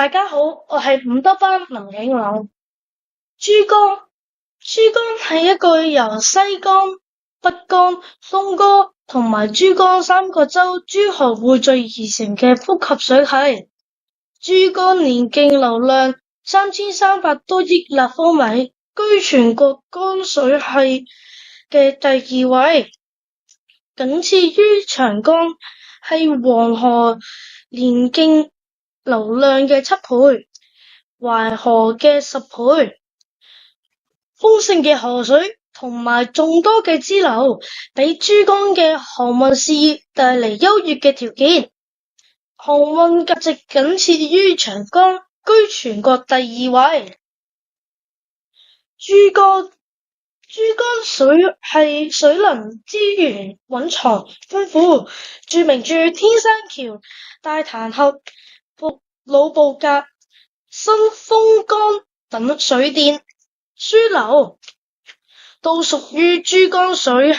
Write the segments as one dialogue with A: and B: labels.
A: 大家好，我係五德班林景朗。珠江係一個由西江、北江、東江同埋珠江三角洲諸河匯聚而成嘅複合水系。珠江年徑流量3300多億立方米，居全國江水系嘅第2位，僅次於長江，係黃河年徑流量嘅7倍，淮河嘅10倍。豐盛嘅河水同埋眾多嘅支流，俾珠江嘅航運事業帶嚟優越嘅條件。航運價值僅次於長江，居全國第2位。珠江水系水能資源蘊藏豐富，著名天山橋、大潭峽、伏鹿布格、新豐江等水電樞紐，都屬於珠江水系。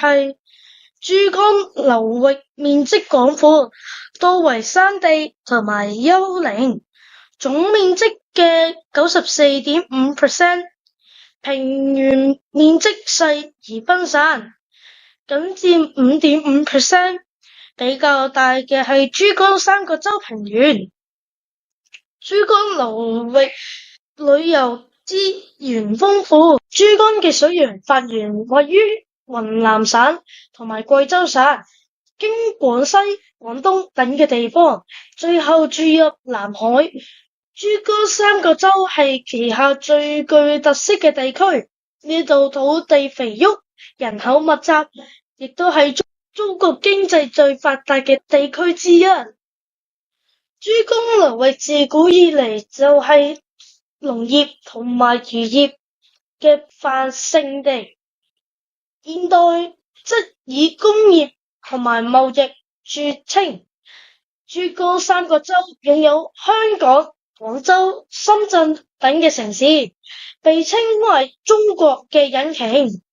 A: 珠江流域面積廣闊，多為山地同埋丘陵，總面積嘅94.5%，平原面積細而分散，僅佔5.5%。比較大嘅係珠江三角洲平原。珠江流域旅遊資源豐富，珠江嘅水源發源位於雲南省同埋貴州省，經廣西、廣東等嘅地方，最後注入南海。珠江三角洲係旗下最具特色嘅地區，呢度土地肥沃，人口密集，亦都係中國經濟最發達嘅地區之一。珠江流域自古以嚟就係農業同埋漁業嘅繁盛地，現代則以工業同埋貿易著稱。珠江三角洲擁有香港、廣州、深圳等嘅城市，被稱為中國嘅引擎。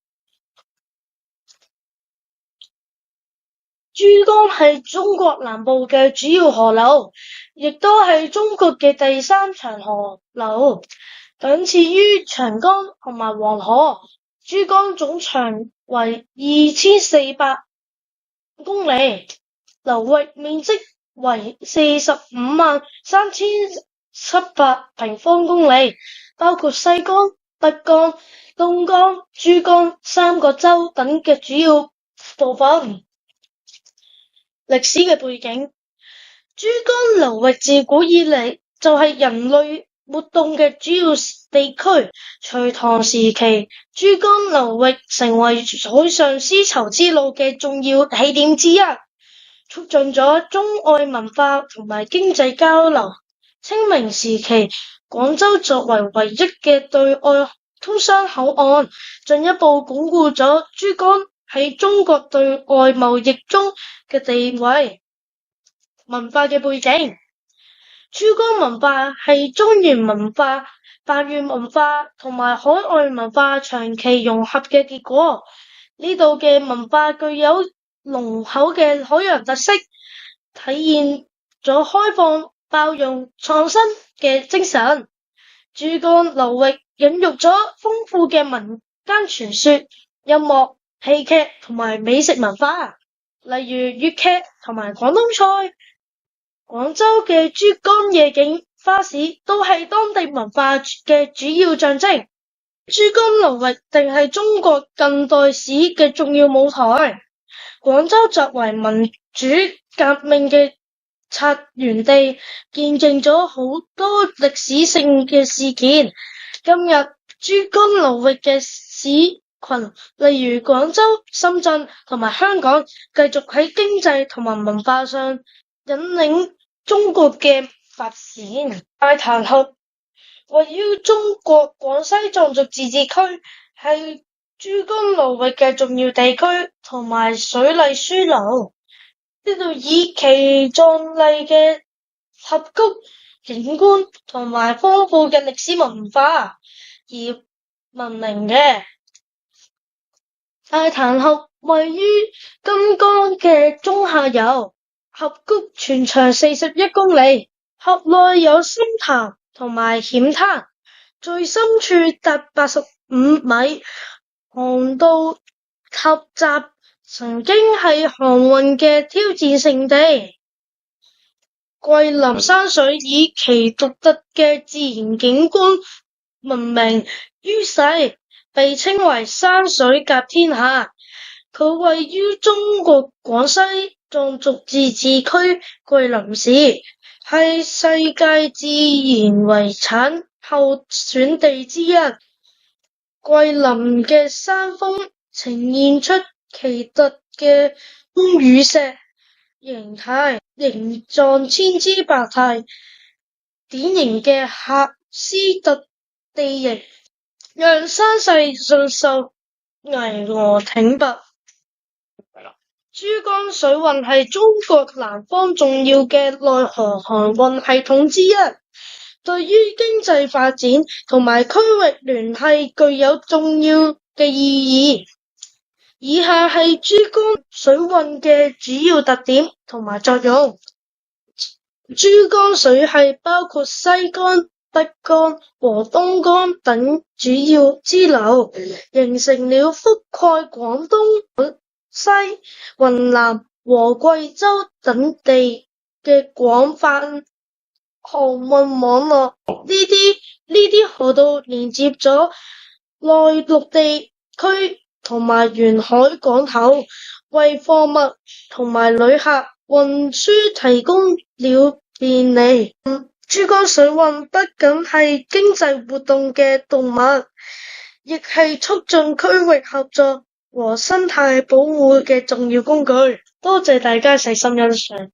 A: 珠江係中國南部嘅主要河流，亦都係中國嘅第3長河流，僅次於長江同埋黃河。珠江總長為2400公里，流域面積為453700平方公里，包括西江、北江、東江、珠江、三角洲等嘅主要部分。歷史嘅背景，珠江流域自古以嚟就係人類活動嘅主要地區。隋唐時期，珠江流域成為海上絲綢之路嘅重要起點之一，促進咗中外文化同埋經濟交流。清明時期，廣州作為唯一嘅對外通商口岸，進一步鞏固咗珠江喺中國對外貿易中嘅地位。文化嘅背景，珠江文化係中原文化、百越文化同埋海外文化長期融合嘅結果。呢度嘅文化具有濃厚嘅海洋特色，體現咗開放、包容、創新嘅精神。珠江流域孕育咗豐富嘅民間傳說、音樂、戲劇同埋美食文化，例如粵劇同埋廣東菜。廣州嘅珠江夜景花市都係當地文化嘅主要象徵。珠江流域定係中國近代史嘅重要舞台。廣州作為民主革命嘅策源地，見證咗好多歷史性嘅事件。今日珠江流域嘅市群，例如廣州、深圳同埋香港，繼續喺經濟同埋文化上引領中國嘅發展。大潭峽位於中國廣西壯族自治區，係珠江流域嘅重要地區同埋水利樞紐。呢度以其壯麗嘅峽谷景觀同埋豐富嘅歷史文化而聞名嘅。大潭峽位於金江嘅中下游，峽谷全長41公里，峽內有深潭、同埋險灘，最深處達85米，航道狹窄，曾經係航運嘅挑戰勝地。桂林山水以其獨特嘅自然景觀聞名於世，被稱為山水甲天下。佢位於中國廣西壯族自治區桂林市，係世界自然遺產候選地之一。桂林嘅山峰呈現出奇特嘅鐘乳石形態，形狀千姿百態，典型嘅喀斯特地形讓山勢迅速巍峨挺拔。珠江水運係中國南方重要嘅內河航運系統之一，對於經濟發展同埋區域聯繫具有重要嘅意義。以下係珠江水運嘅主要特點同埋作用。珠江水系包括西江、北江和東江等主要支流，形成了覆蓋廣東、西、雲南和貴州等地嘅廣泛航運網絡。呢啲河道連接咗內陸地區同埋沿海港口，為貨物同埋旅客運輸提供了便利。珠江水運不僅係經濟活動嘅動脈，亦係促進區域合作和生態保護嘅重要工具。多謝大家細心欣賞。